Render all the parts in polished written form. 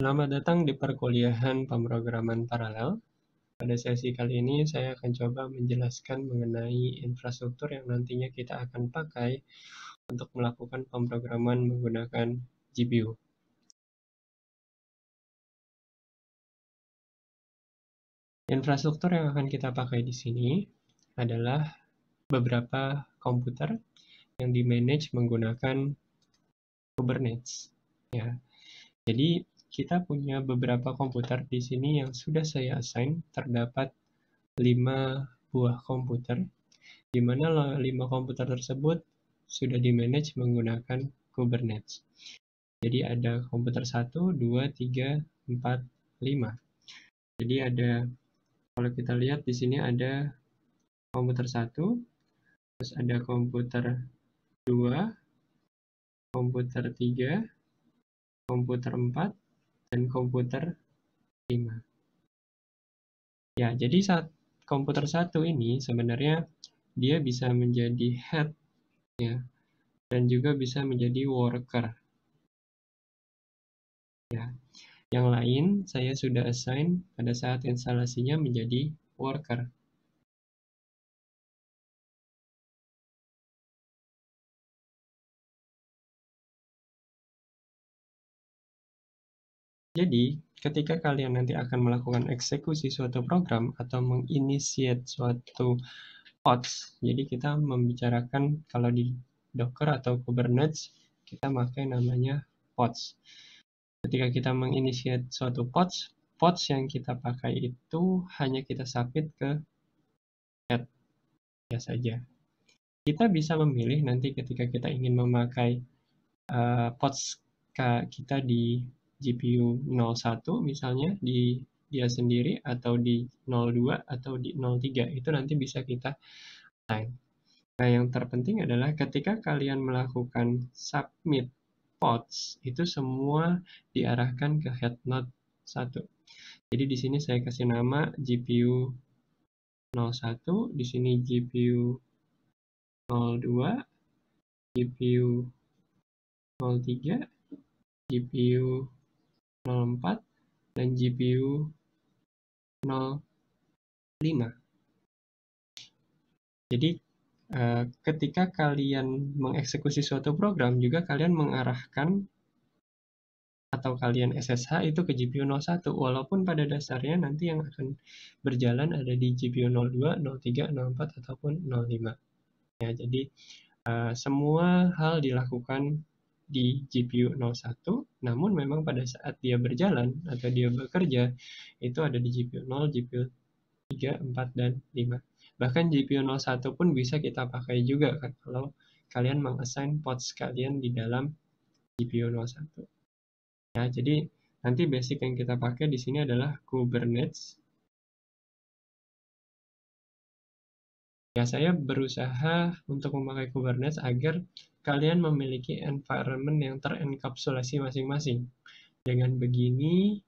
Selamat datang di perkuliahan pemrograman paralel. Pada sesi kali ini saya akan coba menjelaskan mengenai infrastruktur yang nantinya kita akan pakai untuk melakukan pemrograman menggunakan GPU. Infrastruktur yang akan kita pakai di sini adalah beberapa komputer yang di-manage menggunakan Kubernetes. Ya. Jadi kita punya beberapa komputer di sini yang sudah saya assign, terdapat 5 buah komputer, di mana 5 komputer tersebut sudah di-manage menggunakan Kubernetes. Jadi ada komputer 1, 2, 3, 4, 5. Jadi ada, kalau kita lihat di sini ada komputer 1, terus ada komputer 2, komputer 3, komputer 4, dan komputer 5. Ya, jadi saat komputer 1 ini sebenarnya dia bisa menjadi head, ya, dan juga bisa menjadi worker. Ya. Yang lain saya sudah assign pada saat instalasinya menjadi worker. Jadi, ketika kalian nanti akan melakukan eksekusi suatu program atau menginitiate suatu pods, jadi kita membicarakan kalau di Docker atau Kubernetes, kita pakai namanya pods. Ketika kita menginitiate suatu pods yang kita pakai itu hanya kita submit ke head ya saja. Kita bisa memilih nanti ketika kita ingin memakai pods kita di GPU 01 misalnya di dia sendiri atau di 02 atau di 03, itu nanti bisa kita assign. Nah, yang terpenting adalah ketika kalian melakukan submit pods, itu semua diarahkan ke head node 1. Jadi di sini saya kasih nama GPU 01, di sini GPU 02, GPU 03, GPU 04, dan GPU 05. Jadi ketika kalian mengeksekusi suatu program, juga kalian mengarahkan atau kalian SSH itu ke GPU 01, walaupun pada dasarnya nanti yang akan berjalan ada di GPU 02, 03, 04, ataupun 05. Ya, jadi semua hal dilakukan di GPU 01, namun memang pada saat dia berjalan atau dia bekerja, itu ada di GPU 0, GPU 3, 4, dan 5. Bahkan GPU 01 pun bisa kita pakai juga kan, kalau kalian mengassign pods kalian di dalam GPU 01. Ya, jadi nanti basic yang kita pakai di sini adalah Kubernetes. Ya, saya berusaha untuk memakai Kubernetes agar kalian memiliki environment yang terenkapsulasi masing-masing. Dengan begini,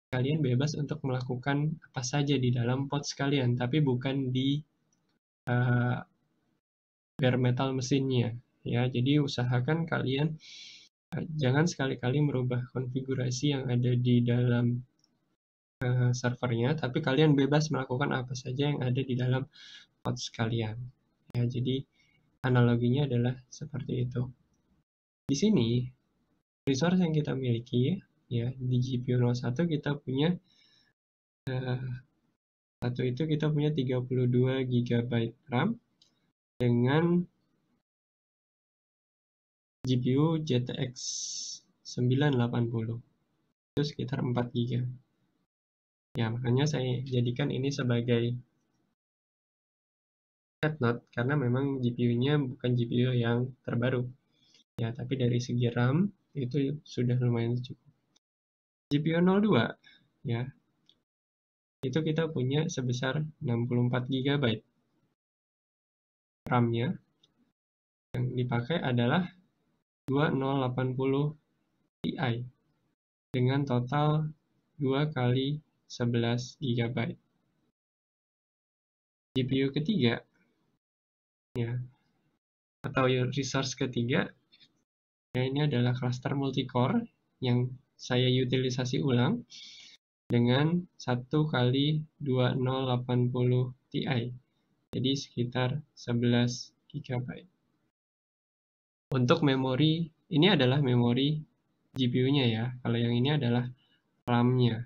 kalian bebas untuk melakukan apa saja di dalam pods kalian, tapi bukan di bare metal mesinnya. Ya, jadi usahakan kalian jangan sekali-kali merubah konfigurasi yang ada di dalam servernya, tapi kalian bebas melakukan apa saja yang ada di dalam pods kalian. Ya, jadi analoginya adalah seperti itu. Di sini resource yang kita miliki ya di GPU 01 kita punya satu itu kita punya 32 GB RAM dengan GPU GTX 980. Itu sekitar 4 GB. Ya, makanya saya jadikan ini sebagai head node karena memang GPU-nya bukan GPU yang terbaru. Ya, tapi dari segi RAM itu sudah lumayan cukup. GPU 02 ya. Itu kita punya sebesar 64 GB. RAM-nya yang dipakai adalah 2080 Ti dengan total 2 kali 11 GB. GPU ketiga ya, atau resource ketiga ya, ini adalah cluster multicore yang saya utilisasi ulang dengan 1 kali 2080 Ti. Jadi sekitar 11 GB. Untuk memori, ini adalah memori GPU-nya ya. Kalau yang ini adalah RAM-nya.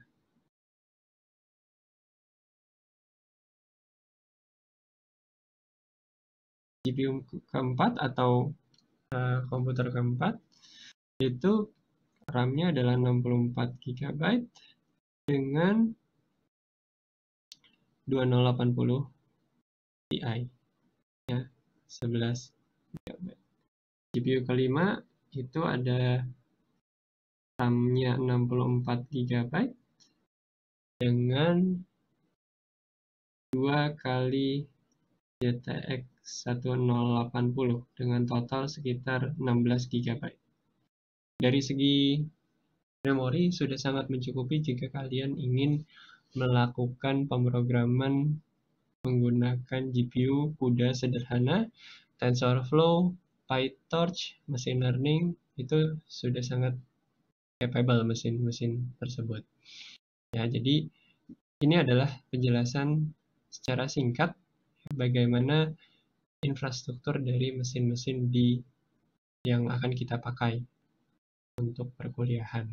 GPU keempat atau komputer keempat itu RAM-nya adalah 64 GB dengan 2080 Ti ya, 11 GB. GPU kelima itu ada RAM-nya 64 GB dengan 2 kali GTX 1080 dengan total sekitar 16 GB. Dari segi memori sudah sangat mencukupi jika kalian ingin melakukan pemrograman menggunakan GPU CUDA sederhana, TensorFlow, PyTorch, machine learning, itu sudah sangat capable mesin-mesin tersebut. Ya, jadi ini adalah penjelasan secara singkat bagaimana infrastruktur dari mesin-mesin yang akan kita pakai untuk perkuliahan.